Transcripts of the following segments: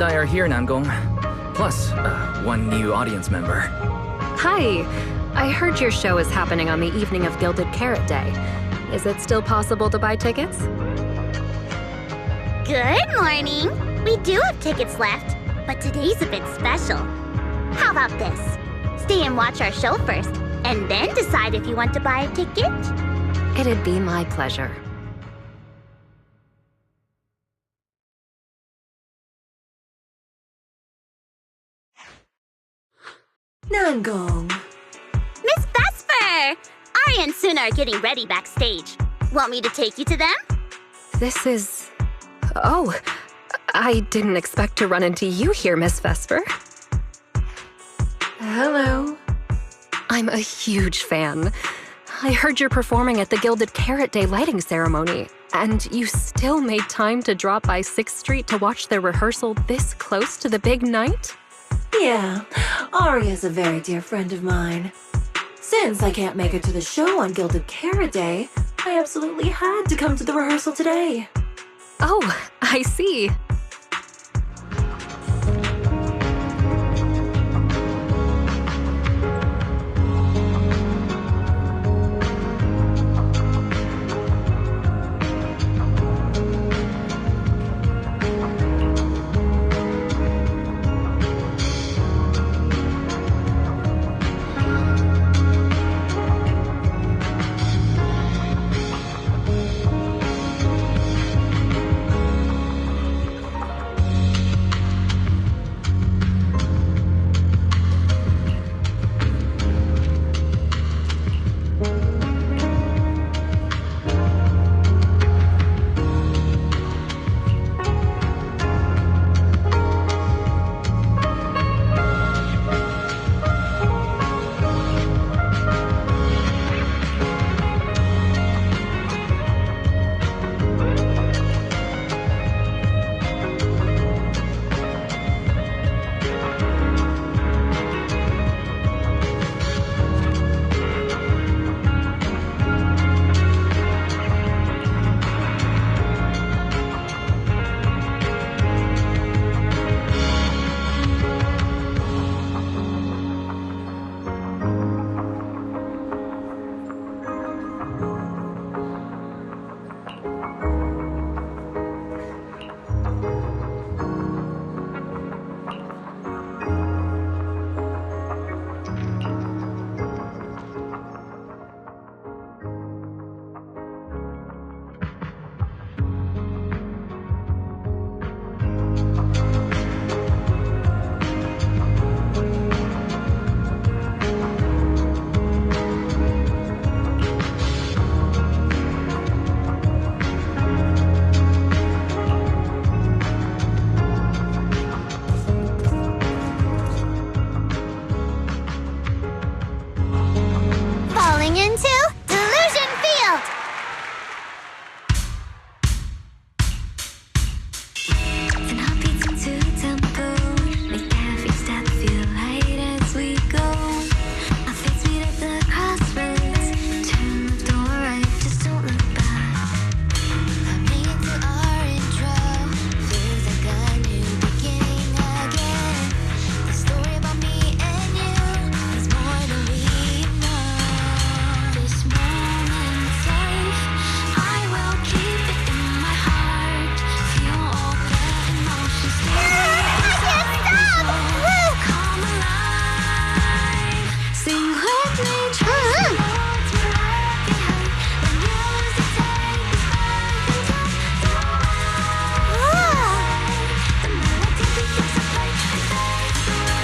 and I are here, Namgong. Plus, one new audience member. Hi. I heard your show is happening on the evening of Gilded Carrot Day. Is it still possible to buy tickets? Good morning. We do have tickets left, but today's a bit special. How about this? Stay and watch our show first, and then decide if you want to buy a ticket. It'd be my pleasure. Namgong. Miss Vesper! Ari and Suna are getting ready backstage. Want me to take you to them? This is... Oh, I didn't expect to run into you here, Miss Vesper. Hello. I'm a huge fan. I heard you're performing at the Gilded Carrot Day lighting ceremony, and you still made time to drop by 6th Street to watch their rehearsal this close to the big night? Yeah, Aria's a very dear friend of mine. Since I can't make it to the show on Gilded Carrot Day, I absolutely had to come to the rehearsal today. Oh, I see. Falling into Delusion Field! And our beats into tempo, make every step feel light as we go. Our feet meet at the crossroads, turn left or right, just don't look back. Coming into our intro, feels like a new beginning again. The story about me and you is more than we know. This moment's life, I will keep it in my heart. Feel all the emotions come alive. Sing with me, trust the words we're left behind. The music takes us back in time. The melody begins to play and fades away.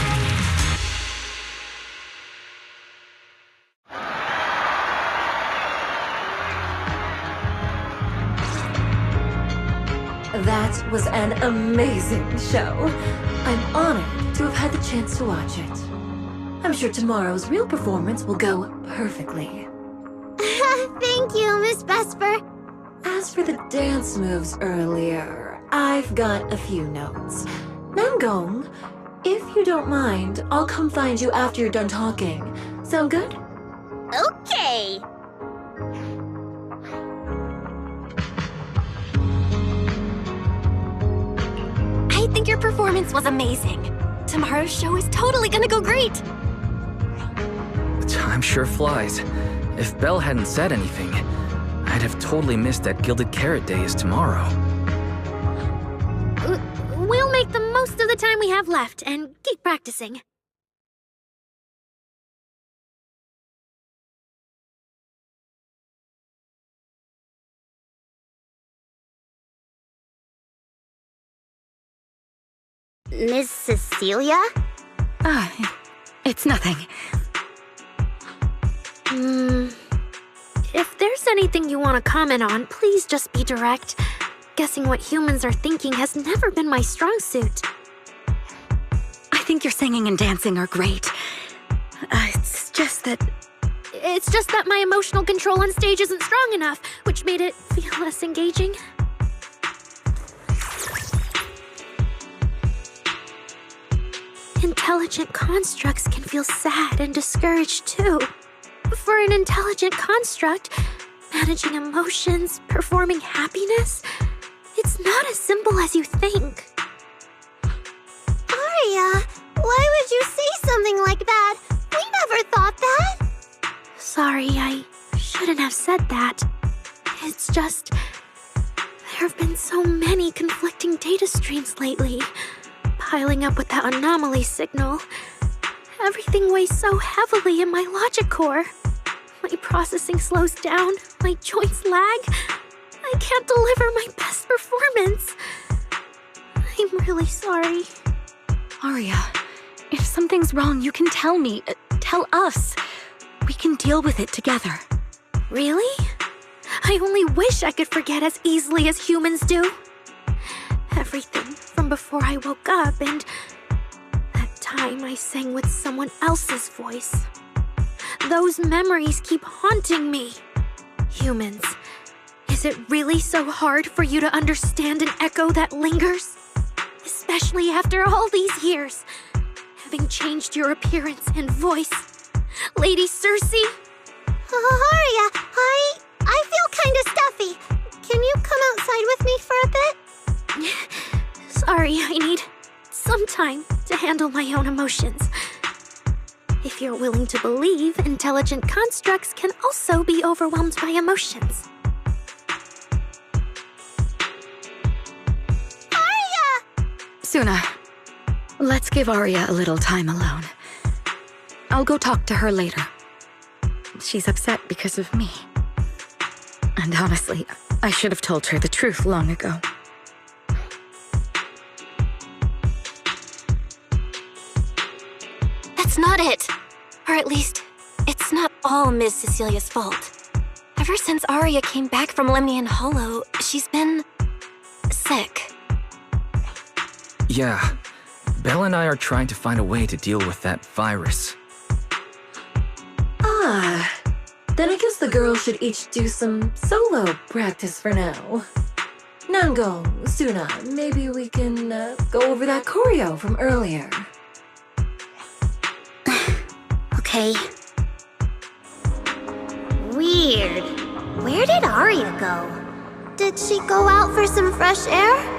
That was an amazing show. I'm honored to have had the chance to watch it. I'm sure tomorrow's real performance will go perfectly. Thank you, Miss Vesper. As for the dance moves earlier, I've got a few notes. Namgong, if you don't mind, I'll come find you after you're done talking. Sound good? Okay. think your performance was amazing. Tomorrow's show is totally gonna go great. Time sure flies. If Belle hadn't said anything, I'd have totally missed that Gilded Carrot Day is tomorrow. We'll make the most of the time we have left and keep practicing. Miss Cecilia? It's nothing. If there's anything you want to comment on, please just be direct. Guessing what humans are thinking has never been my strong suit. I think your singing and dancing are great. It's just that my emotional control on stage isn't strong enough, which made it feel less engaging. Intelligent constructs can feel sad and discouraged too. For an intelligent construct, managing emotions, performing happiness, it's not as simple as you think. Aria, why would you say something like that? We never thought that. Sorry, I shouldn't have said that. It's just, there have been so many conflicting data streams lately. Piling up with that anomaly signal. Everything weighs so heavily in my logic core. My processing slows down, my joints lag. I can't deliver my best performance. I'm really sorry. Aria, if something's wrong, you can tell me. Tell us. We can deal with it together. Really? I only wish I could forget as easily as humans do. Everything from before I woke up and that time I sang with someone else's voice. Those memories keep haunting me. Humans, is it really so hard for you to understand an echo that lingers? Especially after all these years, having changed your appearance and voice. Lady Circe? Aria, I feel kinda stuffy. Can you come outside with me for a bit? Sorry, I need some time to handle my own emotions. If you're willing to believe, intelligent constructs can also be overwhelmed by emotions. Aria! Suna, let's give Aria a little time alone. I'll go talk to her later. She's upset because of me. And honestly, I should have told her the truth long ago. That's not it. Or at least, it's not all Miss Cecilia's fault. Ever since Aria came back from Lemnian Hollow, she's been sick. Yeah, Belle and I are trying to find a way to deal with that virus. Then I guess the girls should each do some solo practice for now. Nangong, Suna, maybe we can go over that choreo from earlier. Okay. Weird. Where did Aria go? Did she go out for some fresh air?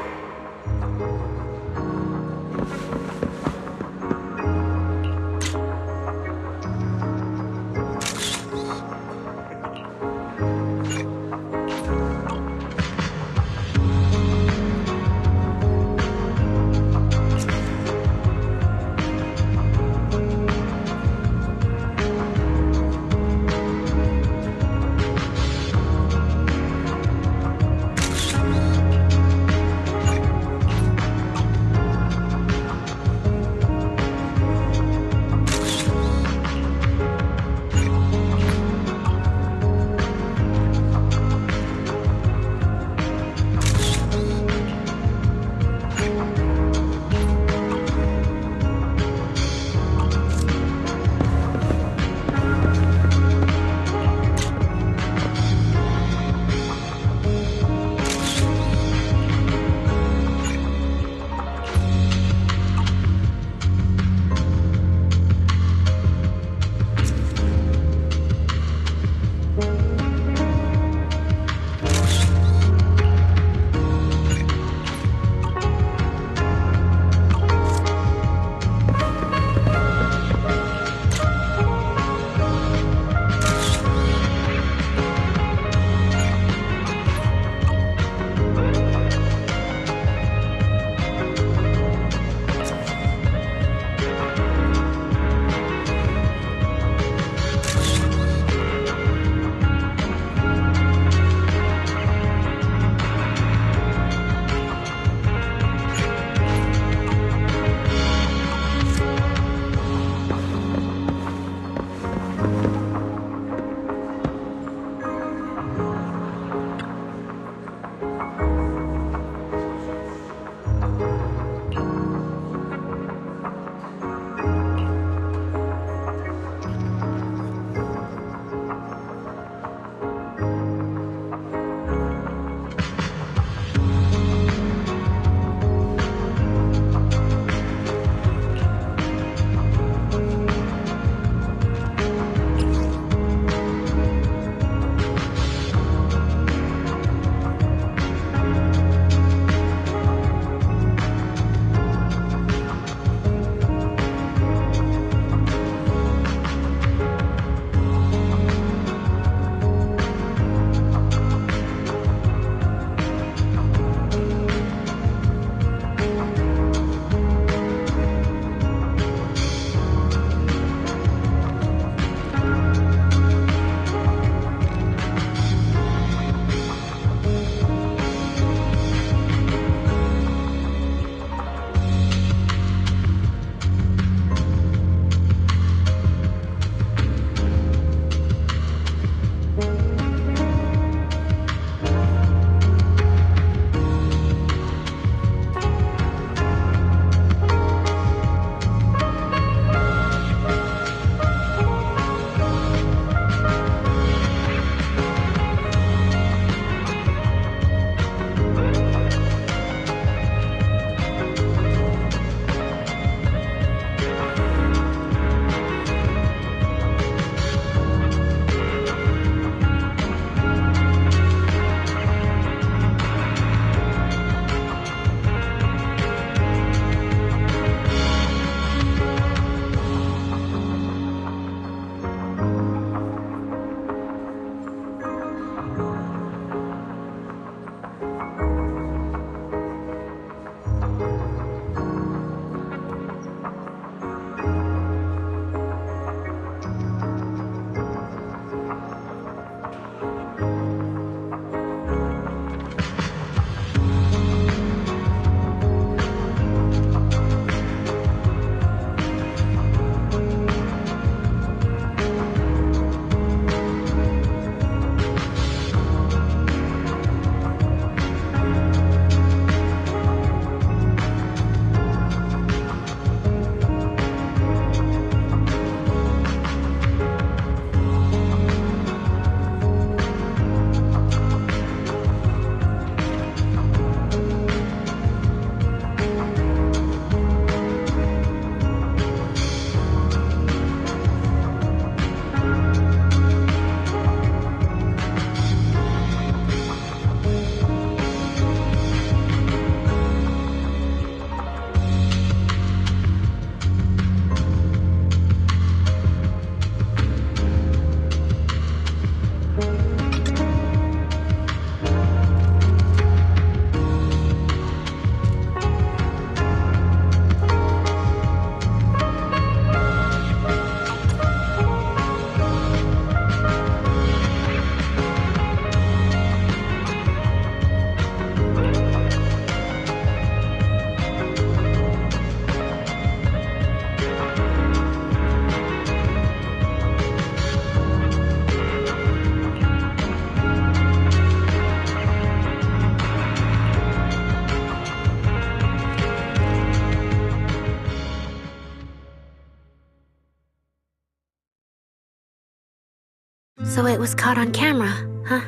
So it was caught on camera, huh?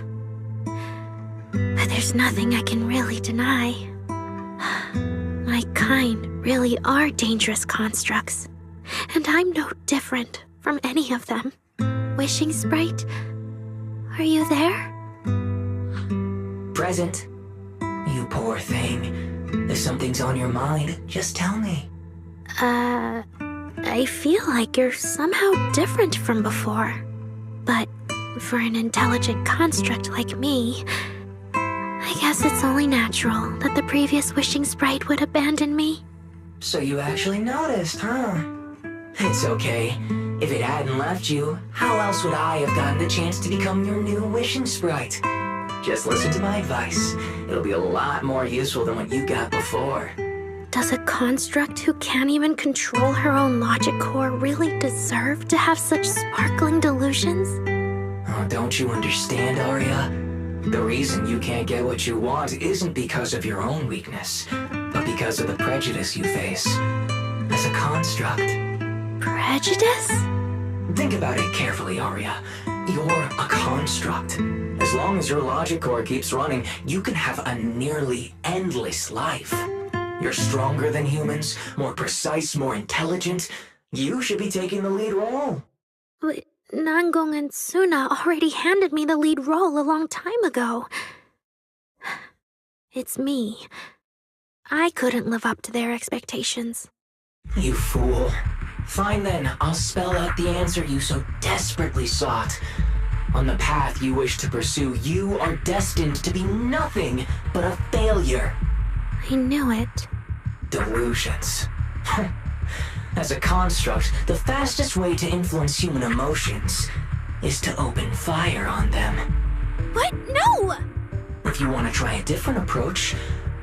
But there's nothing I can really deny. My kind really are dangerous constructs, and I'm no different from any of them. Wishing Sprite, are you there? Present. You poor thing. If something's on your mind, just tell me. I feel like you're somehow different from before. But for an intelligent construct like me, I guess it's only natural that the previous Wishing Sprite would abandon me. So you actually noticed, huh? It's okay. If it hadn't left you, how else would I have gotten the chance to become your new Wishing Sprite? Just listen to my advice. It'll be a lot more useful than what you got before. Does a construct who can't even control her own logic core really deserve to have such sparkling delusions? Oh, don't you understand, Arya? The reason you can't get what you want isn't because of your own weakness, but because of the prejudice you face. As a construct. Prejudice? Think about it carefully, Arya. You're a construct. As long as your logic core keeps running, you can have a nearly endless life. You're stronger than humans, more precise, more intelligent. You should be taking the lead role. But Nangong and Suna already handed me the lead role a long time ago. It's me. I couldn't live up to their expectations. You fool. Fine then, I'll spell out the answer you so desperately sought. On the path you wish to pursue, you are destined to be nothing but a failure. I knew it. Delusions. As a construct, the fastest way to influence human emotions is to open fire on them. What? No! If you want to try a different approach,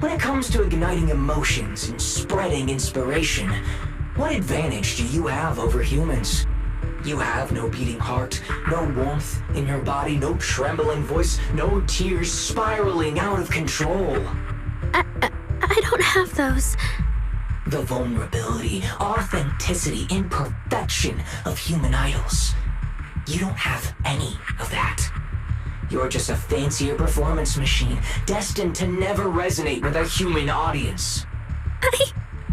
when it comes to igniting emotions and spreading inspiration, what advantage do you have over humans? You have no beating heart, no warmth in your body, no trembling voice, no tears spiraling out of control. I don't have those. The vulnerability, authenticity, imperfection of human idols. You don't have any of that. You're just a fancier performance machine, destined to never resonate with a human audience. I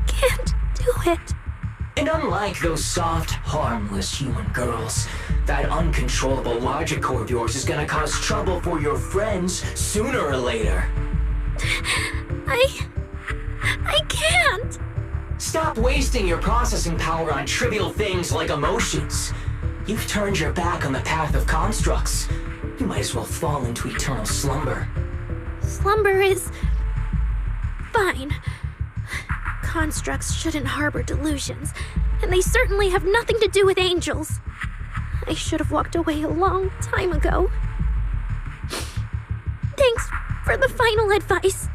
can't do it. And unlike those soft, harmless human girls, that uncontrollable logic core of yours is gonna cause trouble for your friends sooner or later. I can't. Stop wasting your processing power on trivial things like emotions. You've turned your back on the path of constructs. You might as well fall into eternal slumber. Slumber is fine. Constructs shouldn't harbor delusions, and they certainly have nothing to do with angels. I should have walked away a long time ago. Thanks for the final advice.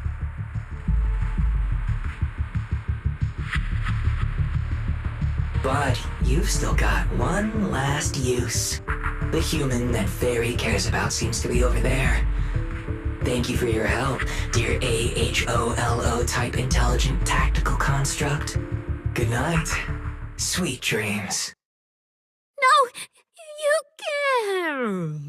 But you've still got one last use. The human that Fairy cares about seems to be over there. Thank you for your help, dear AHOLO type intelligent tactical construct. Good night. Sweet dreams. No, you can't.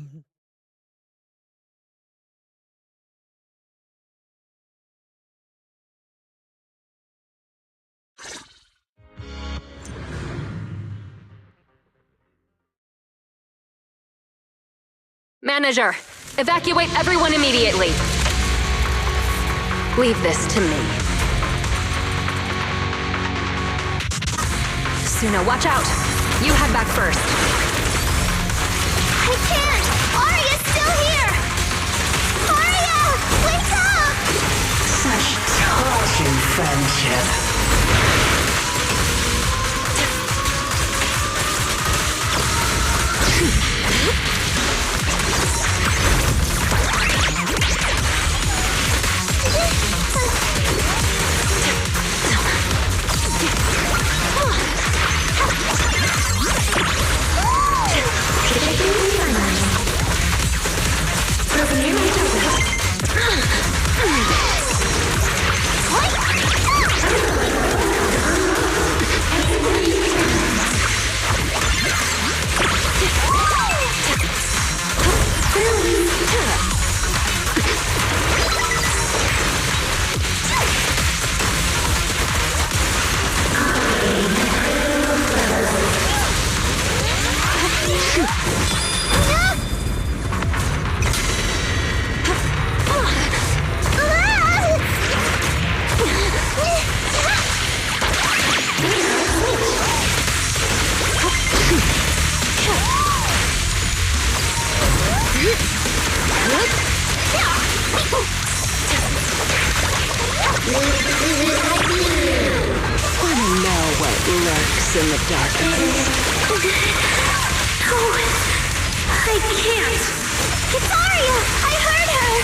Manager, evacuate everyone immediately. Leave this to me. Suna, watch out. You head back first. I can't! Arya's still here! Arya! Wake up! Such touching friendship. Wanna know what lurks in the darkness? No, I can't. It's Arya! I heard her!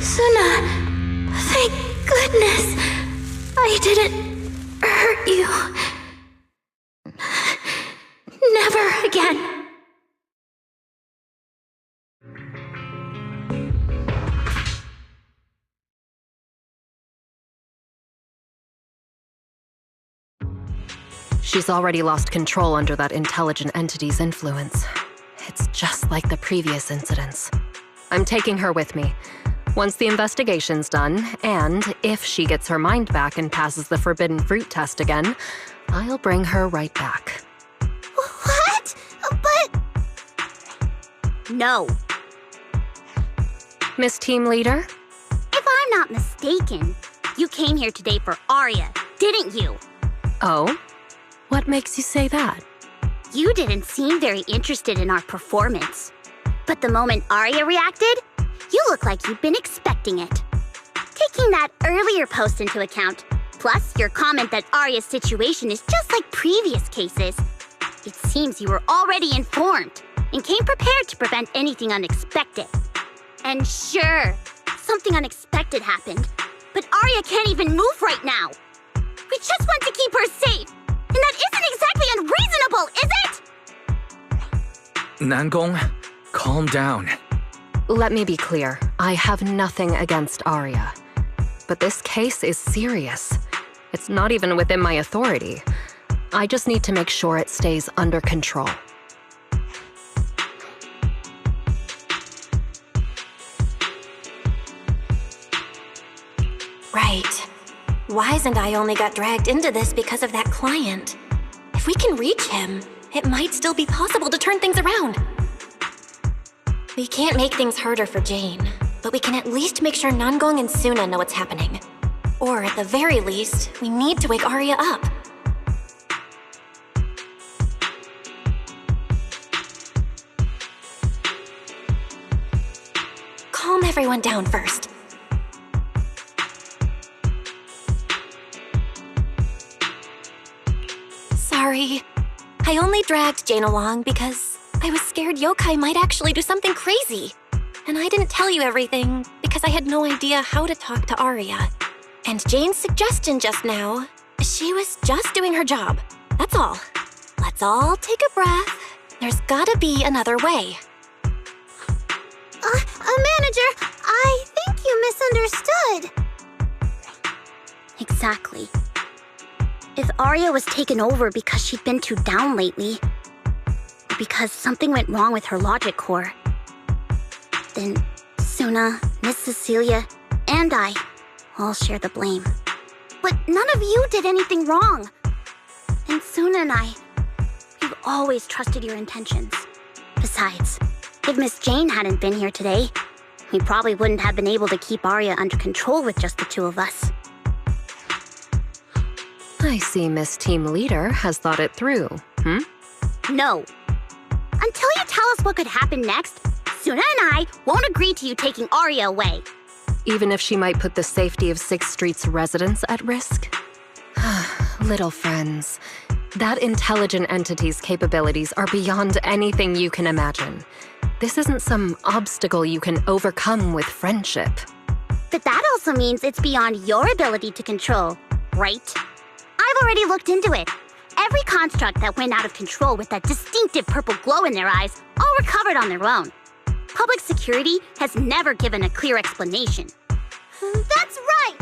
Suna, thank goodness I didn't hurt you. Never again. She's already lost control under that intelligent entity's influence. It's just like the previous incidents. I'm taking her with me. Once the investigation's done, and if she gets her mind back and passes the forbidden fruit test again, I'll bring her right back. What? But... No. Miss Team Leader? If I'm not mistaken, you came here today for Arya, didn't you? Oh? What makes you say that? You didn't seem very interested in our performance. But the moment Arya reacted, you look like you'd been expecting it. Taking that earlier post into account, plus your comment that Arya's situation is just like previous cases, it seems you were already informed and came prepared to prevent anything unexpected. And sure, something unexpected happened, but Arya can't even move right now. We just want to keep her safe, and that isn't exactly unreasonable, is it? Nangong, calm down. Let me be clear. I have nothing against Arya. But this case is serious. It's not even within my authority. I just need to make sure it stays under control. Right. Wise and I only got dragged into this because of that client. If we can reach him, it might still be possible to turn things around. We can't make things harder for Jane, but we can at least make sure Nangong and Suna know what's happening. Or at the very least, we need to wake Arya up. Calm everyone down first. Sorry. I only dragged Jane along because I was scared yokai might actually do something crazy. And I didn't tell you everything because I had no idea how to talk to Arya. And Jane's suggestion just now, she was just doing her job. That's all. Let's all take a breath. There's gotta be another way. Manager, I think you misunderstood. Exactly. If Arya was taken over because she'd been too down lately, or because something went wrong with her logic core, then Suna, Miss Cecilia, and I all share the blame. But none of you did anything wrong. And Suna and we've always trusted your intentions. Besides, if Miss Jane hadn't been here today, we probably wouldn't have been able to keep Arya under control with just the two of us. I see Miss Team Leader has thought it through, No. Until you tell us what could happen next, Suna and I won't agree to you taking Arya away. Even if she might put the safety of 6th Street's residents at risk? Little friends, that intelligent entity's capabilities are beyond anything you can imagine. This isn't some obstacle you can overcome with friendship. But that also means it's beyond your ability to control, right? I've already looked into it. Every construct that went out of control with that distinctive purple glow in their eyes all recovered on their own. Public security has never given a clear explanation. That's right!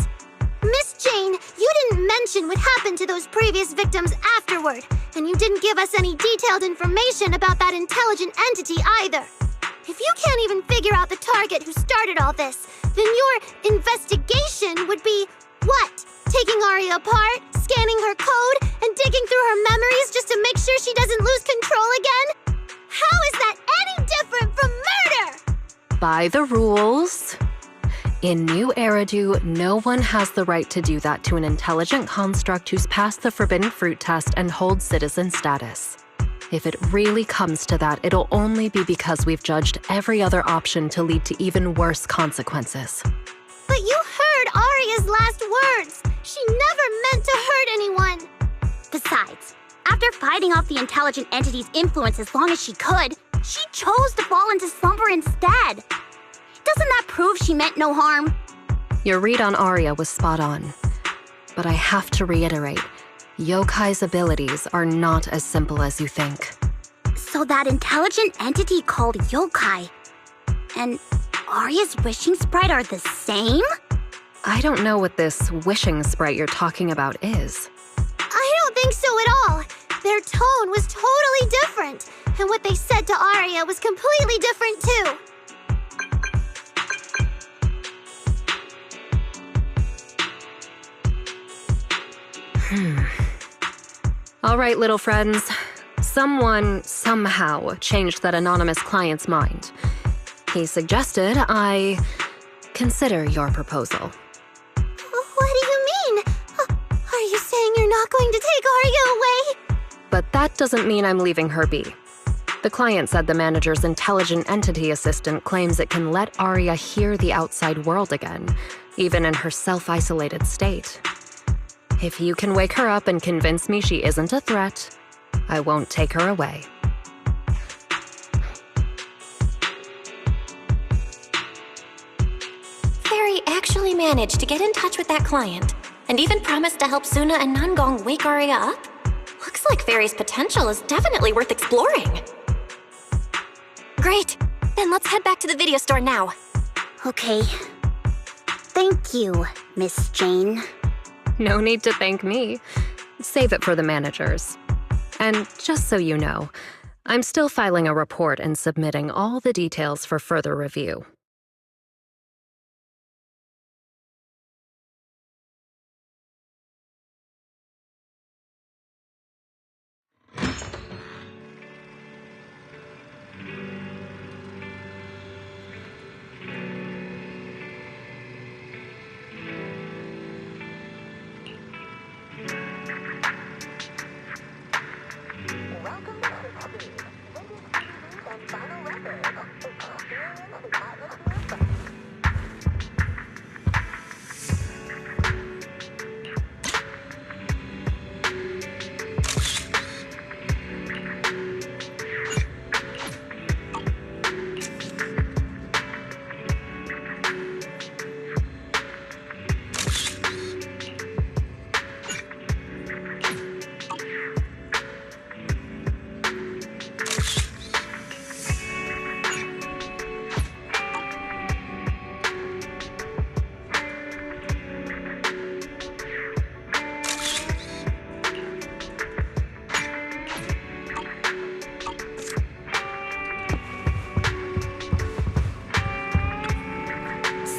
Miss Jane, you didn't mention what happened to those previous victims afterward, and you didn't give us any detailed information about that intelligent entity either. If you can't even figure out the target who started all this, then your investigation would be what? Taking Aria apart, scanning her code, and digging through her memories just to make sure she doesn't lose control again? How is that any different from murder? By the rules. In New Eridu, no one has the right to do that to an intelligent construct who's passed the Forbidden Fruit test and holds citizen status. If it really comes to that, it'll only be because we've judged every other option to lead to even worse consequences. But you heard Aria's last words. She never meant to hurt anyone. Besides, after fighting off the intelligent entity's influence as long as she could, she chose to fall into slumber instead. Doesn't that prove she meant no harm? Your read on Aria was spot on. But I have to reiterate, Yokai's abilities are not as simple as you think. So that intelligent entity called Yokai and Aria's wishing sprite are the same? I don't know what this wishing sprite you're talking about is. I don't think so at all. Their tone was totally different, and what they said to Aria was completely different too. All right, little friends. Someone, somehow, changed that anonymous client's mind. He suggested I consider your proposal. What do you mean? Are you saying you're not going to take Aria away? But that doesn't mean I'm leaving her be. The client said the manager's intelligent entity assistant claims it can let Aria hear the outside world again, even in her self-isolated state. If you can wake her up and convince me she isn't a threat, I won't take her away. Fairy actually managed to get in touch with that client, and even promised to help Suna and Nangong wake Aria up? Looks like Fairy's potential is definitely worth exploring. Great, then let's head back to the video store now. Okay. Thank you, Miss Jane. No need to thank me. Save it for the managers. And just so you know, I'm still filing a report and submitting all the details for further review.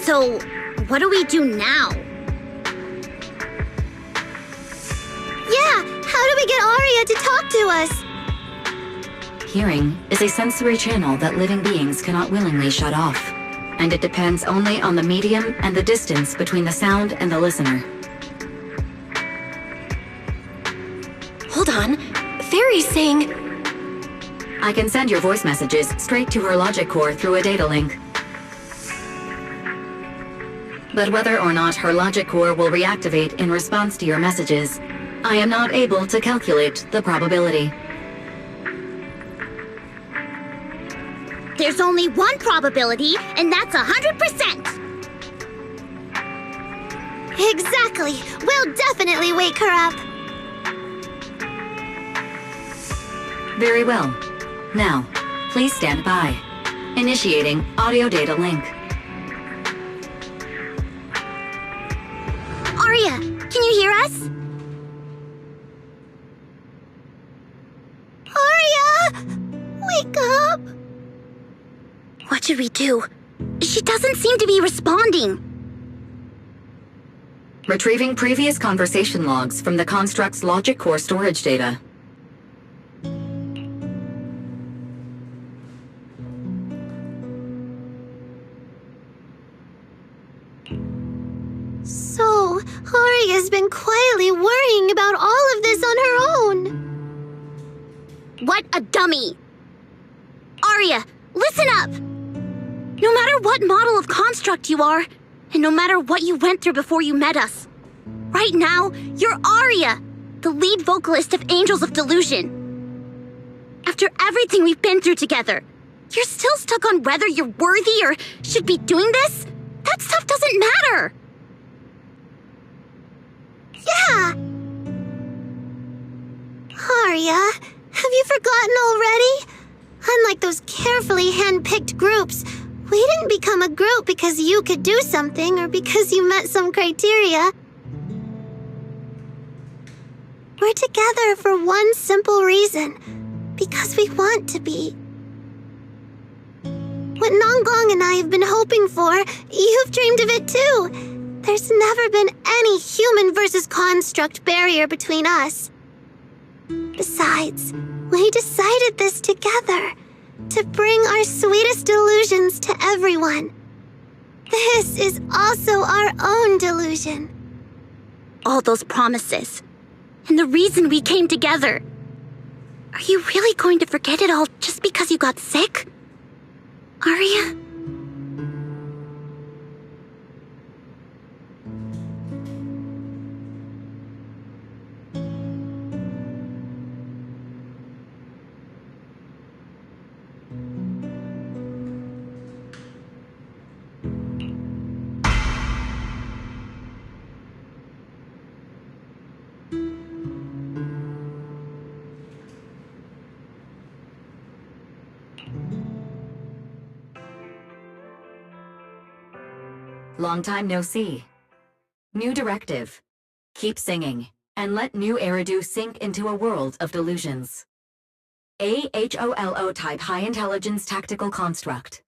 So, what do we do now? Yeah, how do we get Aria to talk to us? Hearing is a sensory channel that living beings cannot willingly shut off, and it depends only on the medium and the distance between the sound and the listener. Hold on, Fairy's saying... I can send your voice messages straight to her logic core through a data link. But whether or not her logic core will reactivate in response to your messages, I am not able to calculate the probability. There's only one probability, and that's 100%! Exactly. We'll definitely wake her up. Very well. Now, please stand by. Initiating audio data link. Aria, can you hear us? should we do? She doesn't seem to be responding. Retrieving previous conversation logs from the construct's logic core storage data. So, Aria's been quietly worrying about all of this on her own. What a dummy! Aria, listen up! No matter what model of construct you are, and no matter what you went through before you met us, right now, you're Aria, the lead vocalist of Angels of Delusion. After everything we've been through together, you're still stuck on whether you're worthy or should be doing this? That stuff doesn't matter! Yeah! Aria, have you forgotten already? Unlike those carefully hand-picked groups, we didn't become a group because you could do something or because you met some criteria. We're together for one simple reason. Because we want to be. What Nonggong and I have been hoping for, you've dreamed of it too. There's never been any human versus construct barrier between us. Besides, we decided this together, to bring our sweetest delusions to everyone. This is also our own delusion. All those promises, and the reason we came together. Are you really going to forget it all just because you got sick? Aria? Long time no see. New directive. Keep singing, and let new Eridu sink into a world of delusions. AHOLO type high intelligence tactical construct.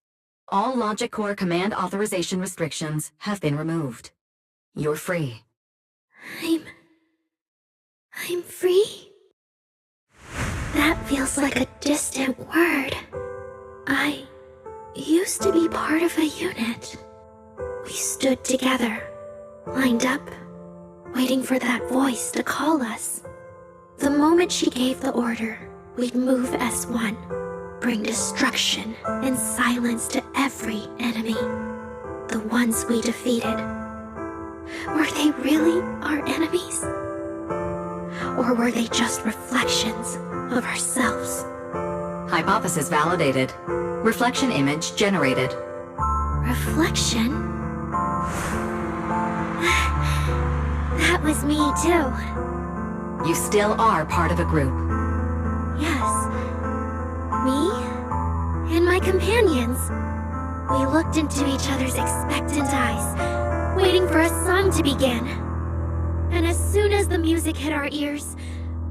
All logic core command authorization restrictions have been removed. You're free. I'm free? That feels like a distant word. I used to be part of a unit. We stood together, lined up, waiting for that voice to call us. The moment she gave the order, we'd move as one, bring destruction and silence to every enemy. The ones we defeated. Were they really our enemies? Or were they just reflections of ourselves? Hypothesis validated. Reflection image generated. Reflection? That was me too. You still are part of a group. Yes. Me and my companions. We looked into each other's expectant eyes, waiting for a song to begin. And as soon as the music hit our ears,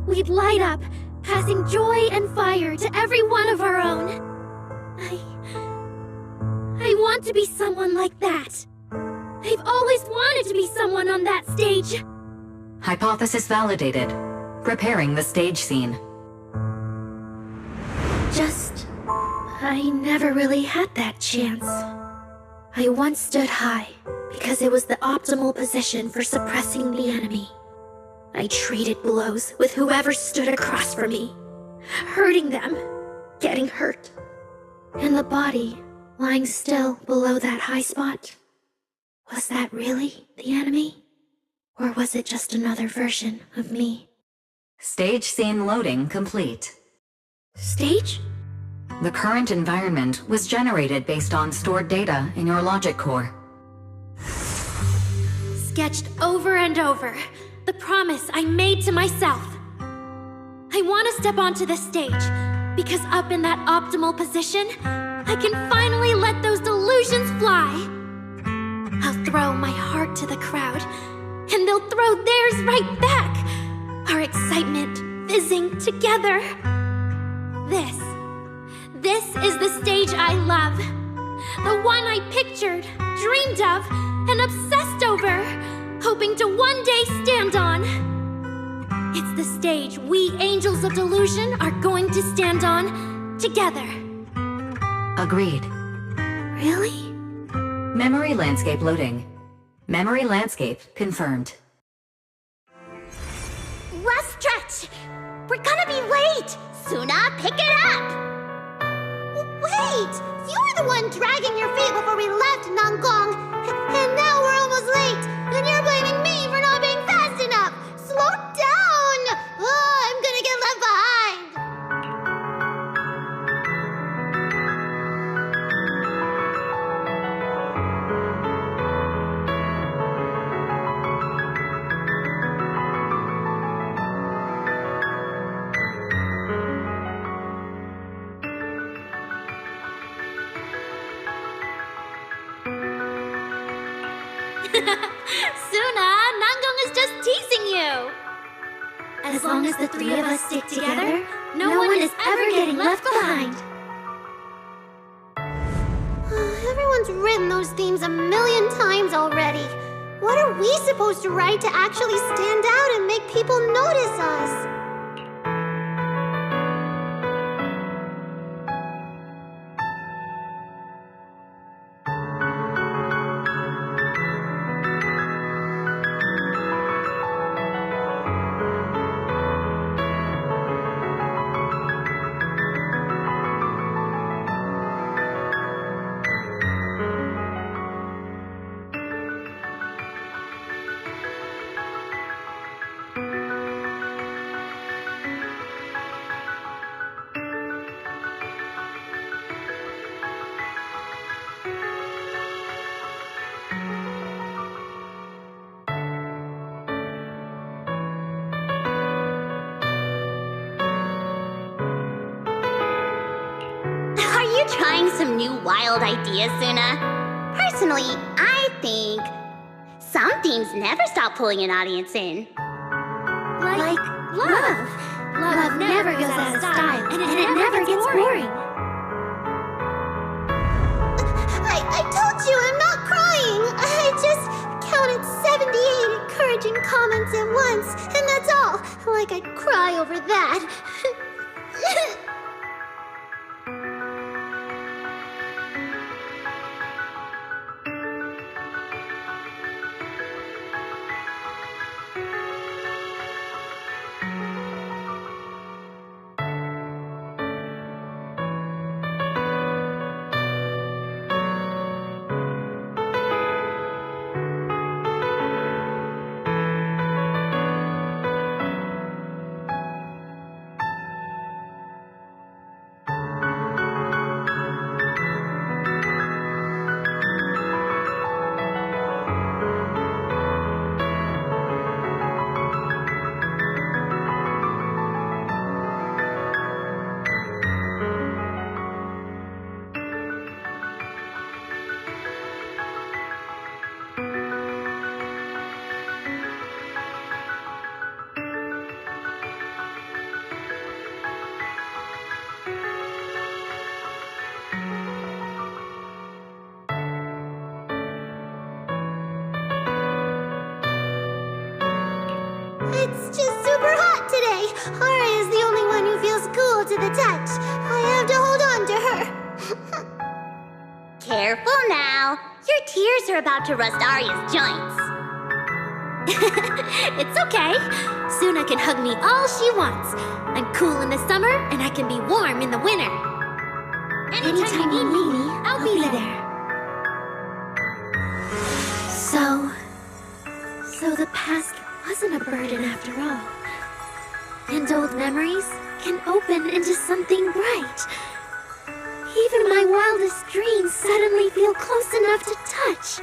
we'd light up, passing joy and fire to every one of our own. I want to be someone like that. I've always wanted to be someone on that stage. Hypothesis validated. Preparing the stage scene. I never really had that chance. I once stood high because it was the optimal position for suppressing the enemy. I traded blows with whoever stood across from me, hurting them, getting hurt. And the body lying still below that high spot. Was that really the enemy? Or was it just another version of me? Stage scene loading complete. Stage? The current environment was generated based on stored data in your logic core. Sketched over and over, the promise I made to myself. I want to step onto the stage, because up in that optimal position, I can finally let those delusions fly. I'll throw my heart to the crowd, and they'll throw theirs right back. Our excitement fizzing together. This is the stage I love. The one I pictured, dreamed of, and obsessed over, hoping to one day stand on. It's the stage we angels of delusion are going to stand on together. Agreed. Really? Memory landscape loading. Memory landscape confirmed. Last stretch! We're gonna be late! Suna, pick it up! Wait! You were the one dragging your feet before we left Nangong! And now we're almost late! And you're blaming me for not being fast enough! Slow down! Oh, I'm gonna get left behind! Suna, Nangong is just teasing you! As long as the three of us stick together, no one is ever getting left behind. Everyone's written those themes a million times already. What are we supposed to write to actually stand out and make people notice us? Trying some new wild ideas, Suna? Personally, I think some themes never stop pulling an audience in. Like love. Love never goes out of style, and it never gets boring. I told you I'm not crying. I just counted 78 encouraging comments at once, and that's all. Like I'd cry over that. It's just super hot today. Aria is the only one who feels cool to the touch. I have to hold on to her. Careful now. Your tears are about to rust Aria's joints. It's okay. Suna can hug me all she wants. I'm cool in the summer, and I can be warm in the winter. Anytime you need me, I'll be there. So the past wasn't a burden after all. And old memories can open into something bright. Even my wildest dreams suddenly feel close enough to touch.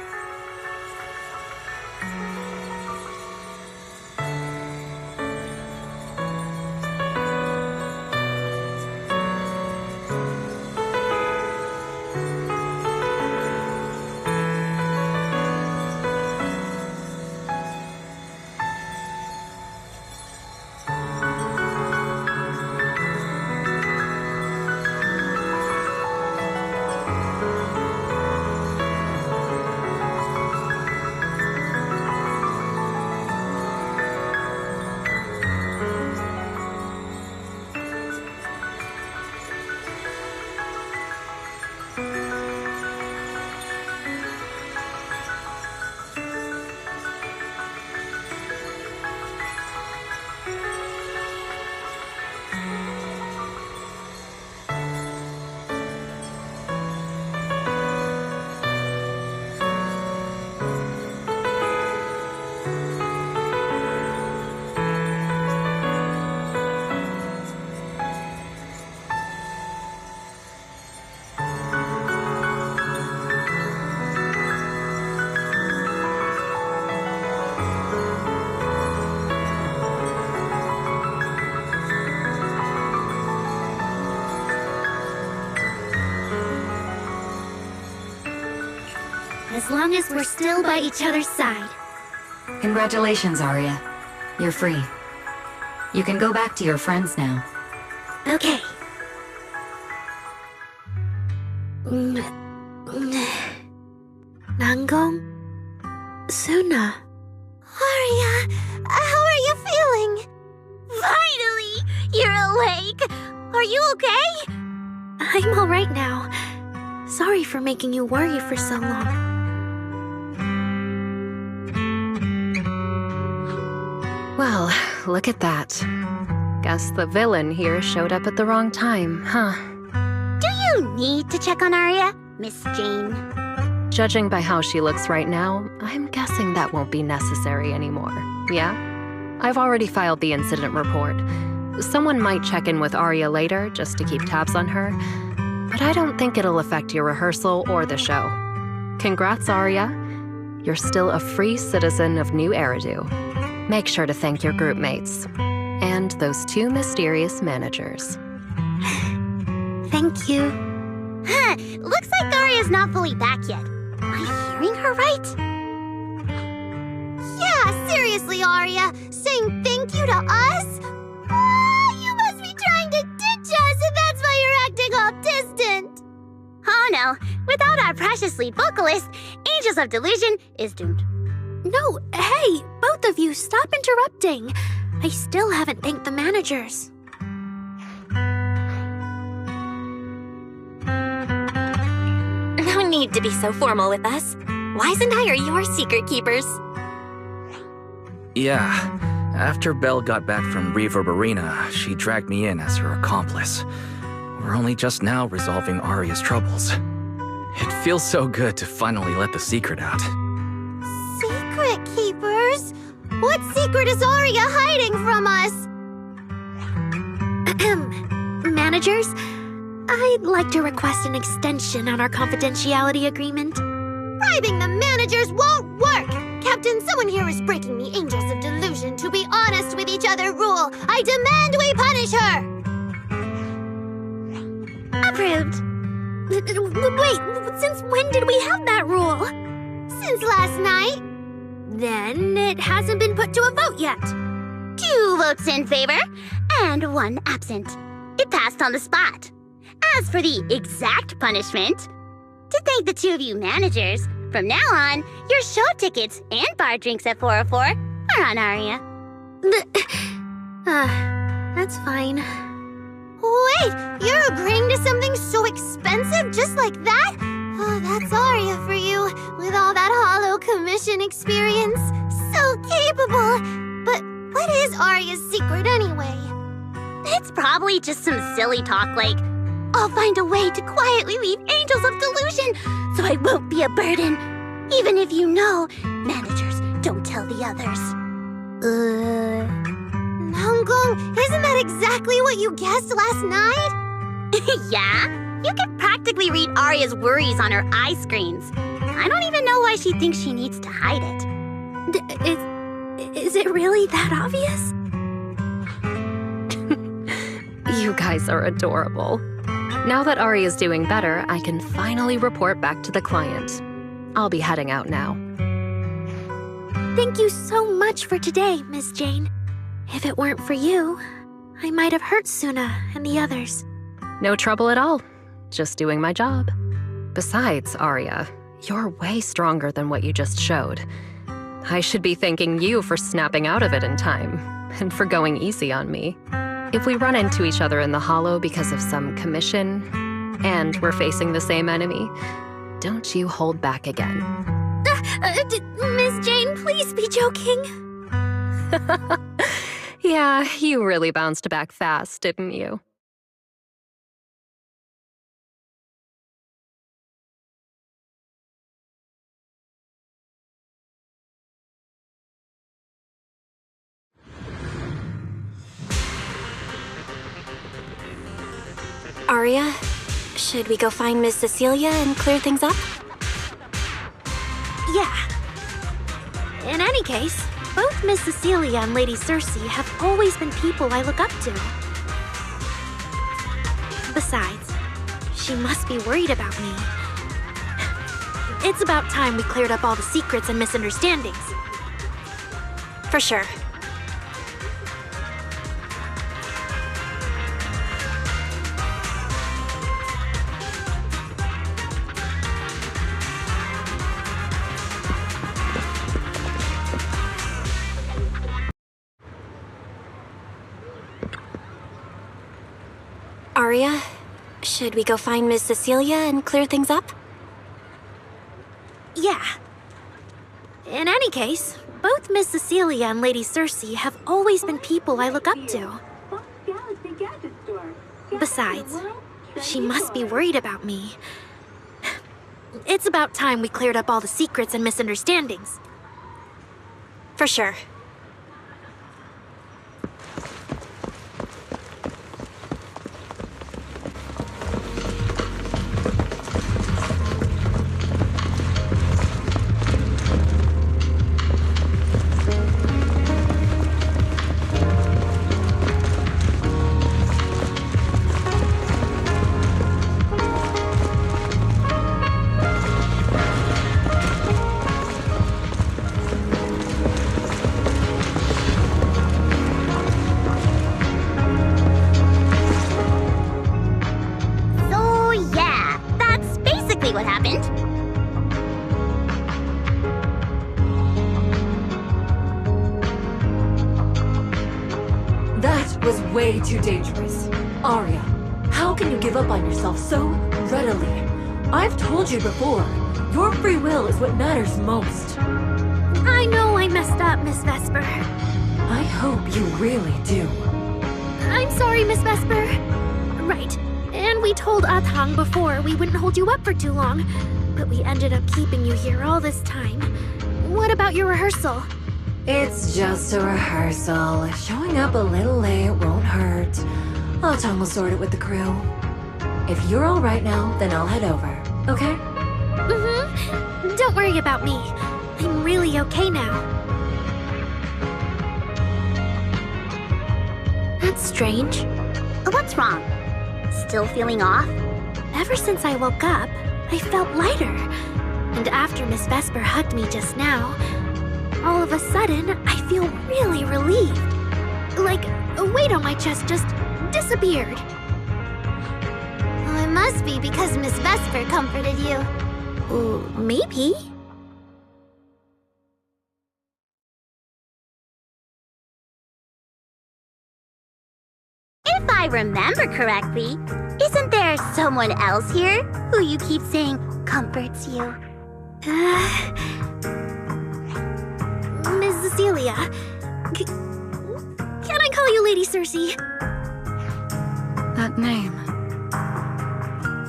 As long as we're still by each other's side. Congratulations, Arya. You're free. You can go back to your friends now. Okay. Nangong? Suna? Arya, how are you feeling? Finally! You're awake! Are you okay? I'm alright now. Sorry for making you worry for so long. Well, look at that. Guess the villain here showed up at the wrong time, huh? Do you need to check on Arya, Miss Jane? Judging by how she looks right now, I'm guessing that won't be necessary anymore. Yeah? I've already filed the incident report. Someone might check in with Arya later just to keep tabs on her, but I don't think it'll affect your rehearsal or the show. Congrats, Arya. You're still a free citizen of New Eridu. Make sure to thank your group mates. And those two mysterious managers. Thank you. Huh, looks like Arya's not fully back yet. Am I hearing her right? Yeah, seriously, Arya. Saying thank you to us? You must be trying to ditch us if that's why you're acting all distant. Oh no, without our precious lead vocalist, Angels of Delusion is doomed. No, hey, both of you, stop interrupting. I still haven't thanked the managers. No need to be so formal with us. Wise and I are your secret keepers. Yeah, after Belle got back from Reverb Arena, she dragged me in as her accomplice. We're only just now resolving Arya's troubles. It feels so good to finally let the secret out. Secret keepers? What secret is Arya hiding from us? Managers, I'd like to request an extension on our confidentiality agreement. Bribing the managers won't work! Captain, someone here is breaking the Angels of Delusion to be honest with each other rule. I demand we punish her! Approved. Wait, since when did we have that rule? Since last night. Then it hasn't been put to a vote yet. 2 votes in favor and 1 absent. It passed on the spot. As for the exact punishment, to thank the 2 of you managers, from now on, your show tickets and bar drinks at 404 are on Arya. That's fine. Wait, you're agreeing to something so expensive just like that? Oh, that's Arya for you, with all that hollow commission experience. So capable. But what is Arya's secret anyway? It's probably just some silly talk like, I'll find a way to quietly leave Angels of Delusion so I won't be a burden. Even if you know, managers don't tell the others. Nangong, isn't that exactly what you guessed last night? Yeah? You can practically read Arya's worries on her eye screens. I don't even know why she thinks she needs to hide it. Is it really that obvious? You guys are adorable. Now that Arya's doing better, I can finally report back to the client. I'll be heading out now. Thank you so much for today, Miss Jane. If it weren't for you, I might have hurt Suna and the others. No trouble at all. Just doing my job. Besides, Arya, you're way stronger than what you just showed. I should be thanking you for snapping out of it in time, and for going easy on me. If we run into each other in the Hollow because of some commission, and we're facing the same enemy, don't you hold back again. Miss Jane, please be joking. Yeah, you really bounced back fast, didn't you? Aria, should we go find Miss Cecilia and clear things up? Yeah. In any case, both Miss Cecilia and Lady Cersei have always been people I look up to. Besides, she must be worried about me. It's about time we cleared up all the secrets and misunderstandings. For sure. Aria, should we go find Miss Cecilia and clear things up? Yeah. In any case, both Miss Cecilia and Lady Cersei have always been people I look up to. Besides, she must be worried about me. It's about time we cleared up all the secrets and misunderstandings. For sure. What happened? That was way too dangerous. Aria, how can you give up on yourself so readily? I've told you before, your free will is what matters most. I know I messed up, Miss Vesper. I hope you really do. I'm sorry, Miss Vesper. Right. And we told Athang before we wouldn't hold you up for too long, but we ended up keeping you here all this time. What about your rehearsal? It's just a rehearsal. Showing up a little late won't hurt. Athang will sort it with the crew. If you're all right now, then I'll head over, okay? Mm-hmm. Don't worry about me. I'm really okay now. That's strange. What's wrong? Still feeling off? Ever since I woke up, I felt lighter. And after Miss Vesper hugged me just now, all of a sudden, I feel really relieved. Like a weight on my chest just disappeared. Well, it must be because Miss Vesper comforted you. Maybe. If I remember correctly, isn't there someone else here who you keep saying comforts you? Miss Cecilia. Can I call you Lady Cersei? That name.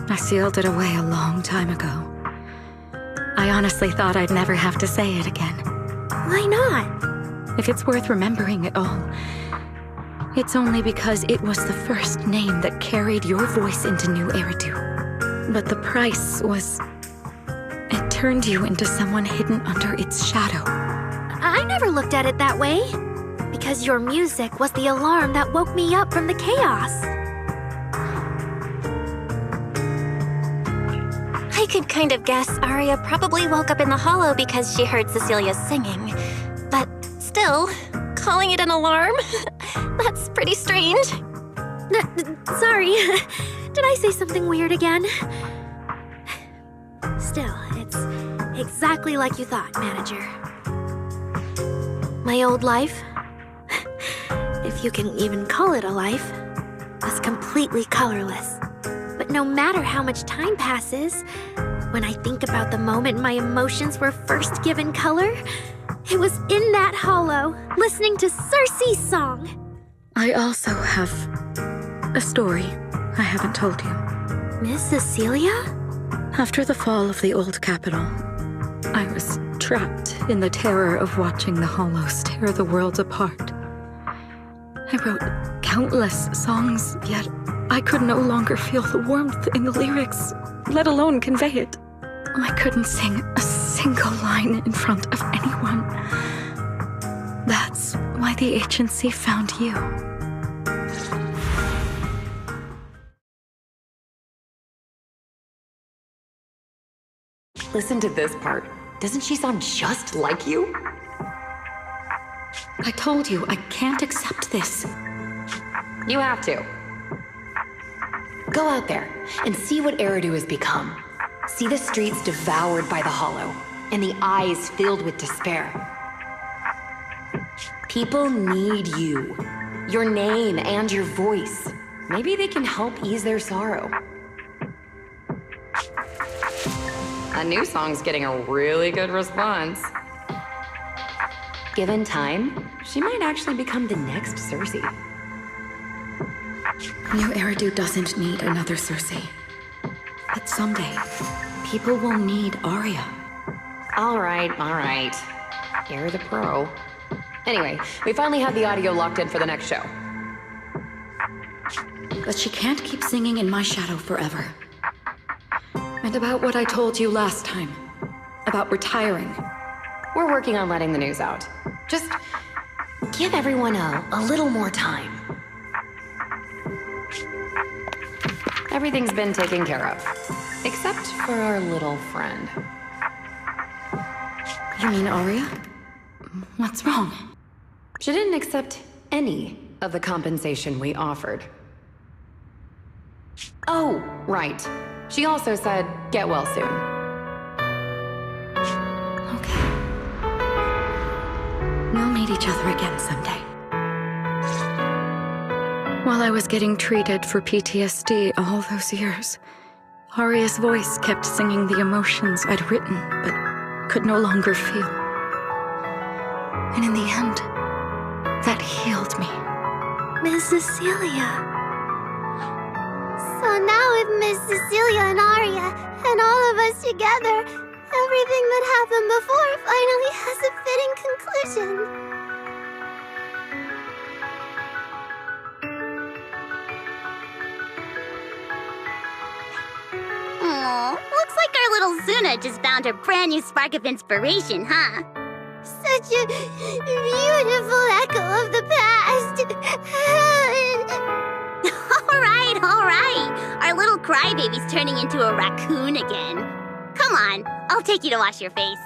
I sealed it away a long time ago. I honestly thought I'd never have to say it again. Why not? If it's worth remembering at all, it's only because it was the first name that carried your voice into New Eridu. But the price was... it turned you into someone hidden under its shadow. I never looked at it that way. Because your music was the alarm that woke me up from the chaos. I could kind of guess Aria probably woke up in the hollow because she heard Cecilia singing. But still, calling it an alarm? That's pretty strange. Sorry. Did I say something weird again? Still, it's exactly like you thought, Manager. My old life, if you can even call it a life, was completely colorless. But no matter how much time passes, when I think about the moment my emotions were first given color, it was in that hollow, listening to Cersei's song. I also have a story I haven't told you. Miss Cecilia? After the fall of the old capital, I was trapped in the terror of watching the hollows tear the world apart. I wrote countless songs, yet I could no longer feel the warmth in the lyrics, let alone convey it. I couldn't sing a single line in front of anyone. That's why the agency found you. Listen to this part. Doesn't she sound just like you? I told you, I can't accept this. You have to. Go out there and see what Eridu has become. See the streets devoured by the Hollow, and the eyes filled with despair. People need you. Your name and your voice. Maybe they can help ease their sorrow. A new song's getting a really good response. Given time, she might actually become the next Cersei. New Eridu doesn't need another Cersei. But someday, people will need Arya. All right. You're the pro. Anyway, we finally have the audio locked in for the next show. But she can't keep singing in my shadow forever. And about what I told you last time. About retiring. We're working on letting the news out. Just give everyone a little more time. Everything's been taken care of. Except for our little friend. You mean Arya? What's wrong? She didn't accept any of the compensation we offered. Oh, right. She also said, get well soon. Okay. We'll meet each other again someday. While I was getting treated for PTSD all those years, Arya's voice kept singing the emotions I'd written, but could no longer feel. And in the end, that healed me. Miss Cecilia. So now with Miss Cecilia and Arya, and all of us together, everything that happened before finally has a fitting conclusion. Looks like our little Zuna just found her brand new spark of inspiration, huh? Such a beautiful echo of the past. All right. Our little crybaby's turning into a raccoon again. Come on, I'll take you to wash your face.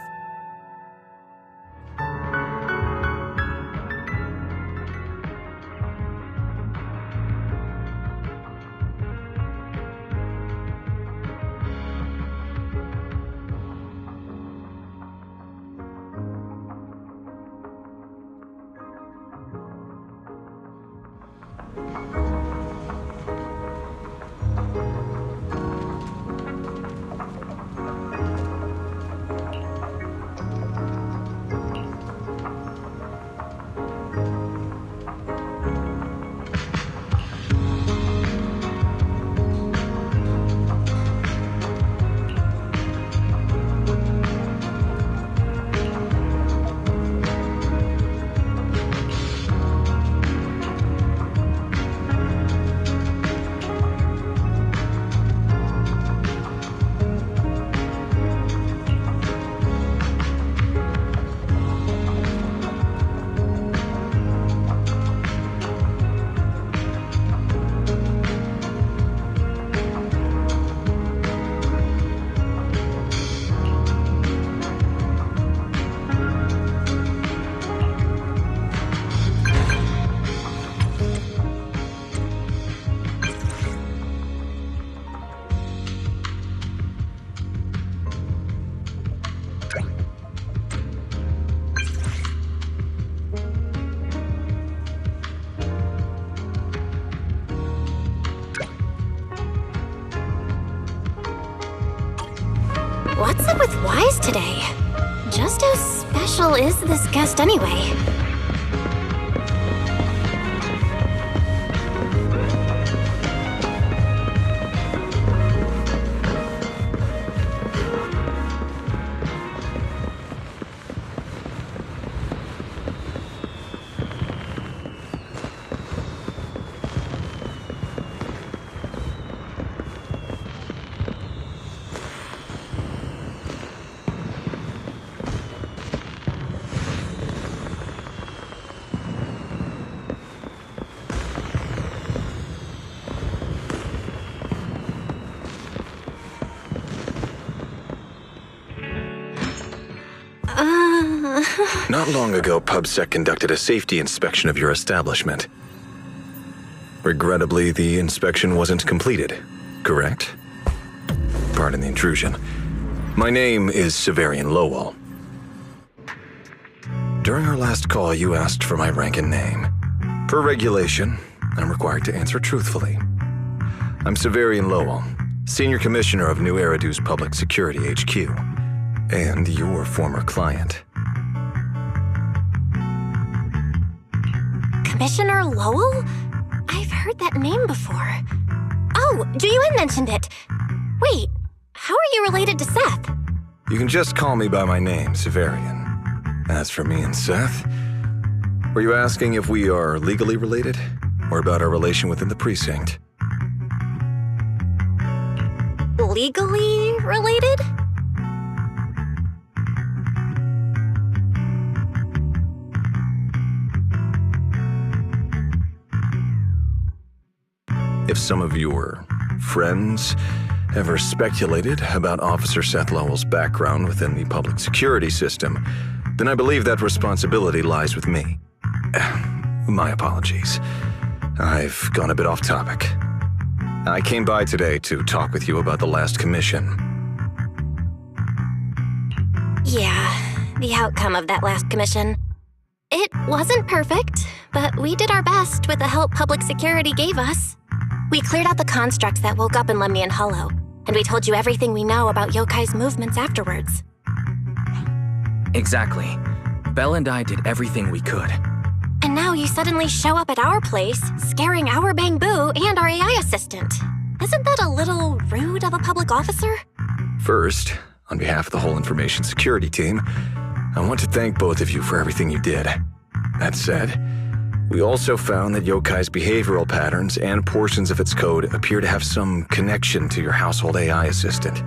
What's up with Wise today? Just how special is this guest anyway? Not long ago, PubSec conducted a safety inspection of your establishment. Regrettably, the inspection wasn't completed, correct? Pardon the intrusion. My name is Severian Lowell. During our last call, you asked for my rank and name. Per regulation, I'm required to answer truthfully. I'm Severian Lowell, Senior Commissioner of New Eridu's Public Security HQ, and your former client. Commissioner Lowell? I've heard that name before. Oh, Juyuan mentioned it. Wait, how are you related to Seth? You can just call me by my name, Severian. As for me and Seth, were you asking if we are legally related, or about our relation within the precinct? Legally related? If some of your friends ever speculated about Officer Seth Lowell's background within the public security system, then I believe that responsibility lies with me. My apologies. I've gone a bit off topic. I came by today to talk with you about the last commission. Yeah, the outcome of that last commission. It wasn't perfect, but we did our best with the help public security gave us. We cleared out the constructs that woke up in Lemnian Hollow, and we told you everything we know about Yokai's movements afterwards. Exactly. Belle and I did everything we could. And now you suddenly show up at our place, scaring our Bang Boo and our AI assistant. Isn't that a little rude of a public officer? First, on behalf of the whole information security team, I want to thank both of you for everything you did. That said, we also found that Yokai's behavioral patterns and portions of its code appear to have some connection to your household AI assistant,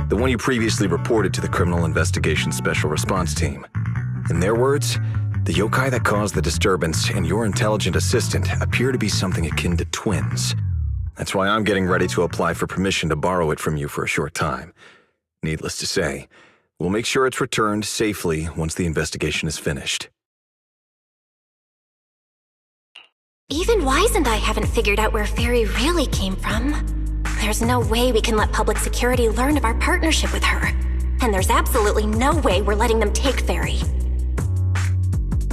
the one you previously reported to the Criminal Investigation Special Response Team. In their words, the yokai that caused the disturbance and your intelligent assistant appear to be something akin to twins. That's why I'm getting ready to apply for permission to borrow it from you for a short time. Needless to say, we'll make sure it's returned safely once the investigation is finished. Even Wise and I haven't figured out where Fairy really came from. There's no way we can let public security learn of our partnership with her. And there's absolutely no way we're letting them take Fairy.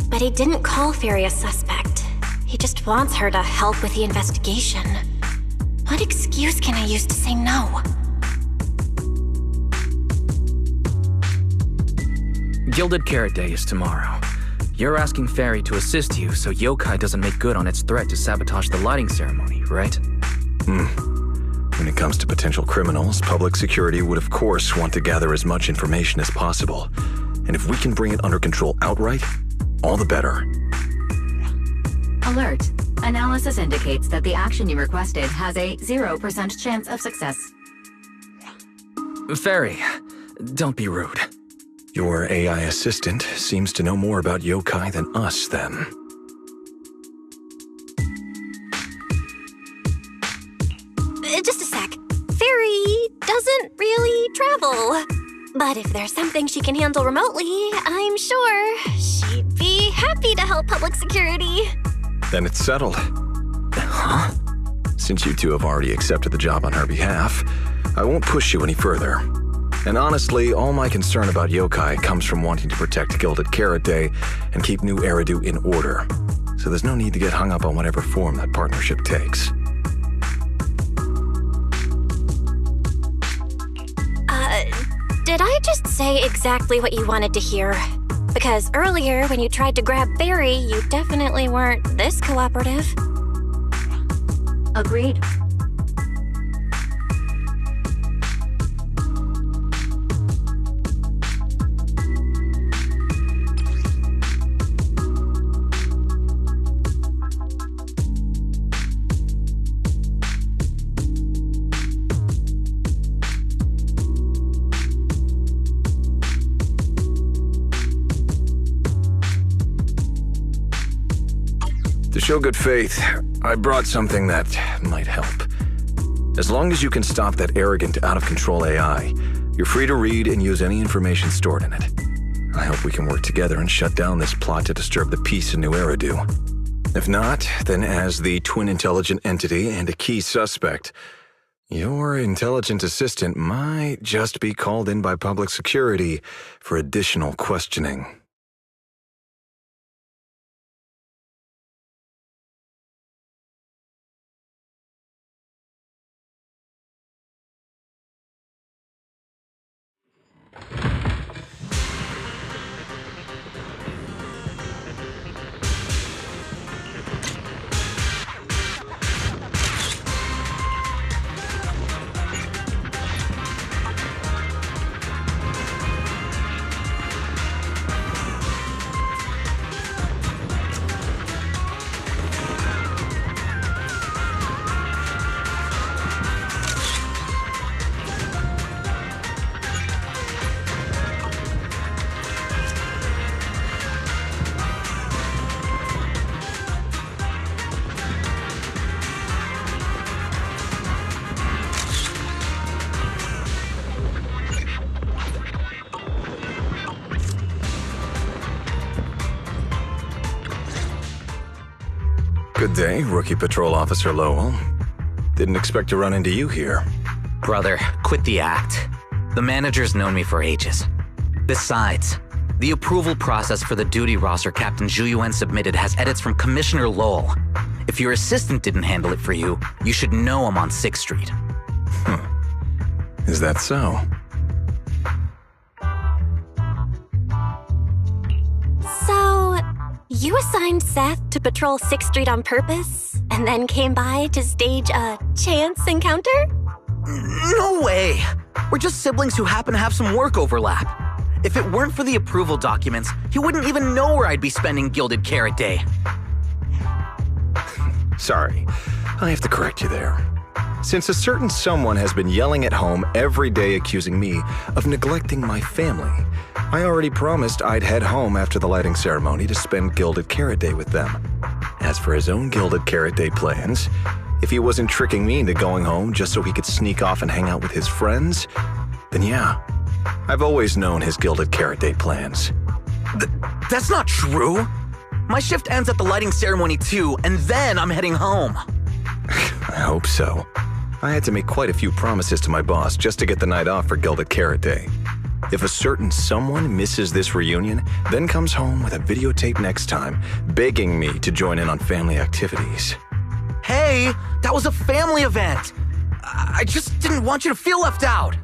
But he didn't call Fairy a suspect. He just wants her to help with the investigation. What excuse can I use to say no? Gilded Carrot Day is tomorrow. You're asking Fairy to assist you so Yokai doesn't make good on its threat to sabotage the lighting ceremony, right? When it comes to potential criminals, public security would of course want to gather as much information as possible. And if we can bring it under control outright, all the better. Alert. Analysis indicates that the action you requested has a 0% chance of success. Fairy, don't be rude. Your AI assistant seems to know more about yokai than us, then. Just a sec. Fairy doesn't really travel. But if there's something she can handle remotely, I'm sure she'd be happy to help public security. Then it's settled. Huh? Since you two have already accepted the job on her behalf, I won't push you any further. And honestly, all my concern about yokai comes from wanting to protect Gilded Carrot Day and keep New Eridu in order. So there's no need to get hung up on whatever form that partnership takes. Did I just say exactly what you wanted to hear? Because earlier, when you tried to grab Barry, you definitely weren't this cooperative. Agreed. To show good faith, I brought something that might help. As long as you can stop that arrogant, out-of-control AI, you're free to read and use any information stored in it. I hope we can work together and shut down this plot to disturb the peace in New Eridu. If not, then as the twin intelligent entity and a key suspect, your intelligent assistant might just be called in by public security for additional questioning. Good day, Rookie Patrol Officer Lowell. Didn't expect to run into you here. Brother, quit the act. The manager's known me for ages. Besides, the approval process for the duty roster Captain Zhu submitted has edits from Commissioner Lowell. If your assistant didn't handle it for you, you should know I'm on 6th Street. Is that so? So, you assigned Seth to patrol 6th Street on purpose, and then came by to stage a chance encounter? No way! We're just siblings who happen to have some work overlap. If it weren't for the approval documents, he wouldn't even know where I'd be spending Gilded Carrot Day. Sorry, I have to correct you there. Since a certain someone has been yelling at home every day accusing me of neglecting my family, I already promised I'd head home after the lighting ceremony to spend Gilded Carrot Day with them. As for his own Gilded Carrot Day plans, if he wasn't tricking me into going home just so he could sneak off and hang out with his friends, then yeah, I've always known his Gilded Carrot Day plans. That's not true! My shift ends at the lighting ceremony too, and then I'm heading home. I hope so. I had to make quite a few promises to my boss just to get the night off for Gilded Carrot Day. If a certain someone misses this reunion, then comes home with a videotape next time, begging me to join in on family activities. Hey, that was a family event! I just didn't want you to feel left out.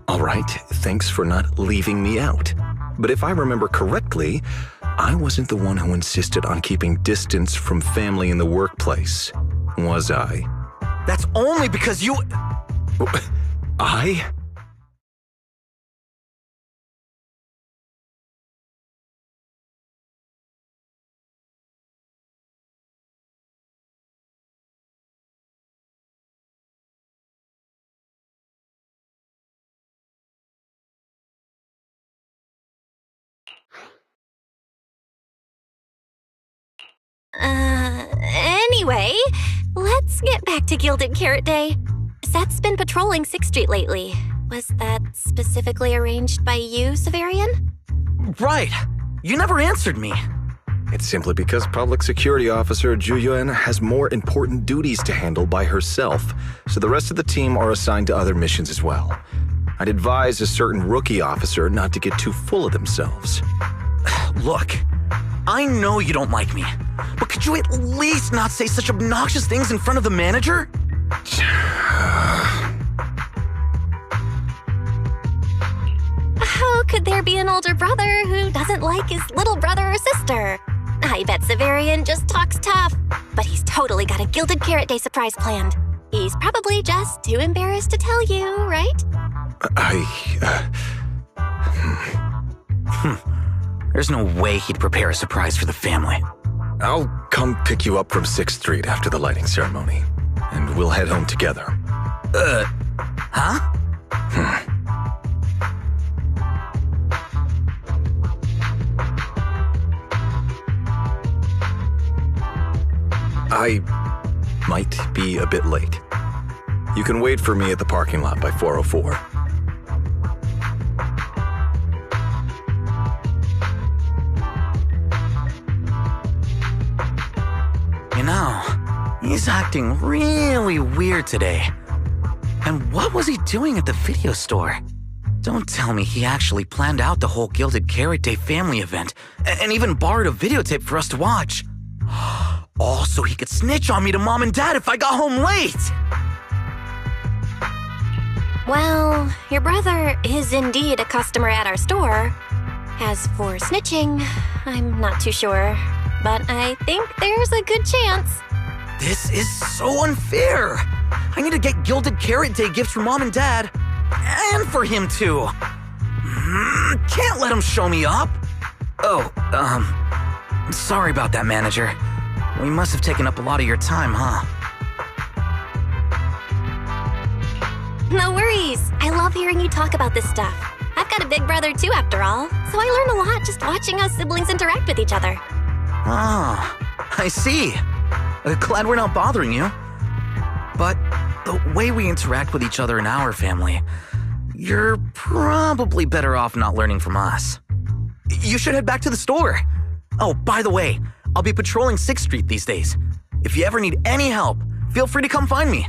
All right, thanks for not leaving me out. But if I remember correctly, I wasn't the one who insisted on keeping distance from family in the workplace, was I? That's only because you... I? Anyway, let's get back to Gilded Carrot Day. Seth's been patrolling 6th Street lately. Was that specifically arranged by you, Severian? Right. You never answered me. It's simply because Public Security Officer Zhu Yuan has more important duties to handle by herself, so the rest of the team are assigned to other missions as well. I'd advise a certain rookie officer not to get too full of themselves. Look, I know you don't like me, but could you at least not say such obnoxious things in front of the manager? How could there be an older brother who doesn't like his little brother or sister? I bet Severian just talks tough, but he's totally got a Gilded Carrot Day surprise planned. He's probably just too embarrassed to tell you, right? There's no way he'd prepare a surprise for the family. I'll come pick you up from 6th Street after the lighting ceremony, and we'll head home together. Huh? I might be a bit late. You can wait for me at the parking lot by 4:04. know. He's acting really weird today. And what was he doing at the video store? Don't tell me he actually planned out the whole Gilded Carrot Day family event and even borrowed a videotape for us to watch. All so he could snitch on me to Mom and Dad if I got home late! Well, your brother is indeed a customer at our store. As for snitching, I'm not too sure, but I think there's a good chance. This is so unfair! I need to get Gilded Carrot Day gifts for Mom and Dad, and for him too. Can't let him show me up. Oh, sorry about that, manager. We must have taken up a lot of your time, huh? No worries. I love hearing you talk about this stuff. I've got a big brother too, after all, so I learn a lot just watching us siblings interact with each other. Ah, I see. Glad we're not bothering you. But the way we interact with each other in our family, you're probably better off not learning from us. You should head back to the store. Oh, by the way, I'll be patrolling 6th Street these days. If you ever need any help, feel free to come find me.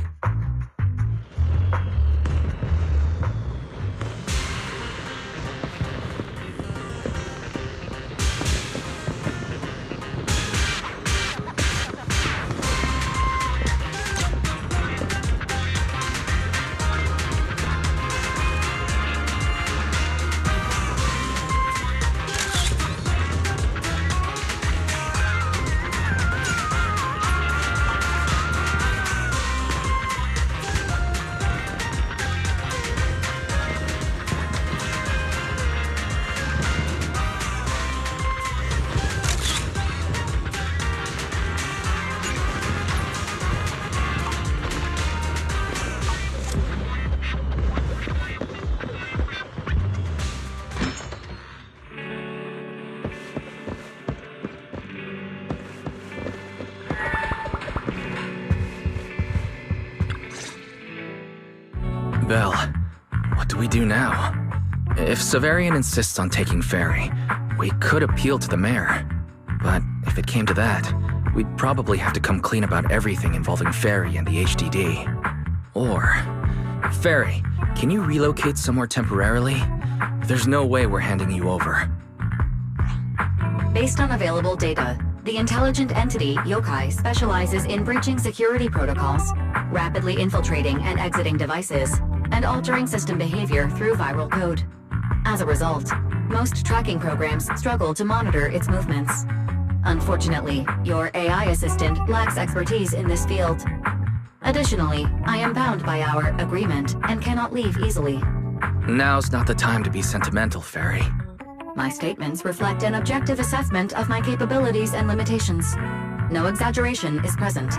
Belle, what do we do now? If Severian insists on taking Ferry, we could appeal to the mayor. But if it came to that, we'd probably have to come clean about everything involving Ferry and the HDD. Or, Ferry, can you relocate somewhere temporarily? There's no way we're handing you over. Based on available data, the intelligent entity, Yokai, specializes in breaching security protocols, rapidly infiltrating and exiting devices, and altering system behavior through viral code. As a result, most tracking programs struggle to monitor its movements. Unfortunately, your AI assistant lacks expertise in this field. Additionally, I am bound by our agreement and cannot leave easily. Now's not the time to be sentimental, Ferry. My statements reflect an objective assessment of my capabilities and limitations. No exaggeration is present.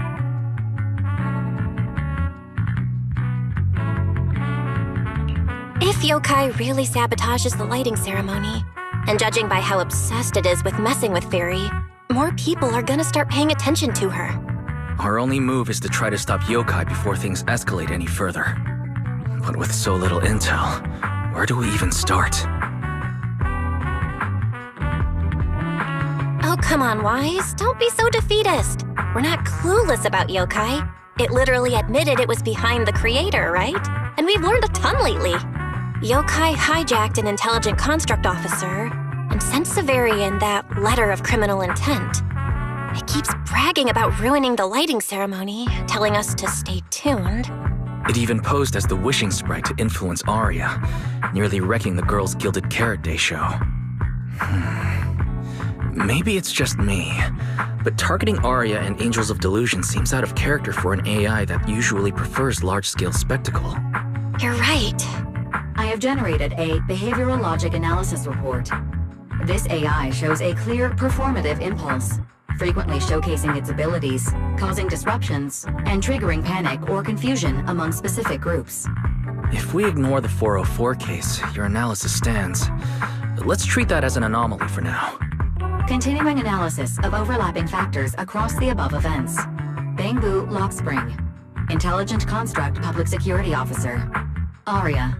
If Yokai really sabotages the lighting ceremony, and judging by how obsessed it is with messing with Fairy, more people are gonna start paying attention to her. Our only move is to try to stop Yokai before things escalate any further. But with so little intel, where do we even start? Oh, come on, Wise. Don't be so defeatist. We're not clueless about Yokai. It literally admitted it was behind the creator, right? And we've learned a ton lately. Yokai hijacked an intelligent construct officer and sent Severian that letter of criminal intent. It keeps bragging about ruining the lighting ceremony, telling us to stay tuned. It even posed as the wishing sprite to influence Arya, nearly wrecking the girls' Gilded Carrot Day show. Maybe it's just me, but targeting Arya and Angels of Delusion seems out of character for an AI that usually prefers large-scale spectacle. You're right. I have generated a behavioral logic analysis report. This AI shows a clear performative impulse, frequently showcasing its abilities, causing disruptions, and triggering panic or confusion among specific groups. If we ignore the 404 case, your analysis stands. Let's treat that as an anomaly for now. Continuing analysis of overlapping factors across the above events. Bangbu Lock Spring. Intelligent Construct Public Security Officer. Arya.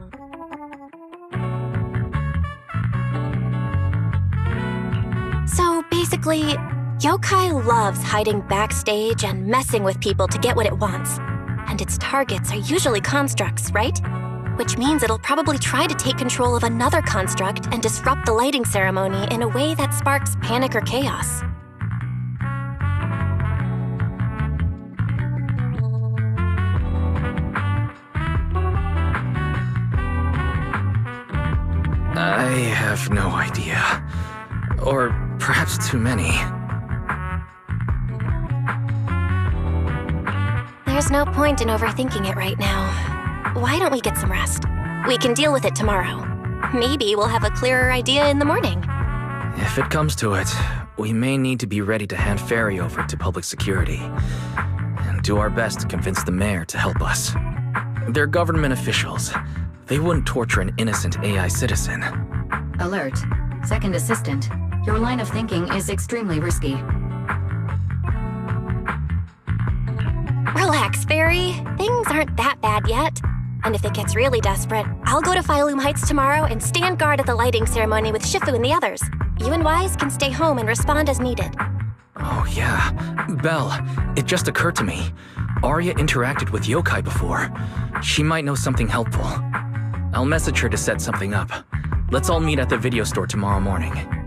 So basically, Yokai loves hiding backstage and messing with people to get what it wants. And its targets are usually constructs, right? Which means it'll probably try to take control of another construct and disrupt the lighting ceremony in a way that sparks panic or chaos. I have no idea. Or perhaps too many. There's no point in overthinking it right now. Why don't we get some rest? We can deal with it tomorrow. Maybe we'll have a clearer idea in the morning. If it comes to it, we may need to be ready to hand Ferry over to public security and do our best to convince the mayor to help us. They're government officials. They wouldn't torture an innocent AI citizen. Alert. Second assistant. Your line of thinking is extremely risky. Relax, Fairy. Things aren't that bad yet. And if it gets really desperate, I'll go to Phylum Heights tomorrow and stand guard at the lighting ceremony with Shifu and the others. You and Wise can stay home and respond as needed. Oh yeah. Belle, it just occurred to me. Arya interacted with yokai before. She might know something helpful. I'll message her to set something up. Let's all meet at the video store tomorrow morning.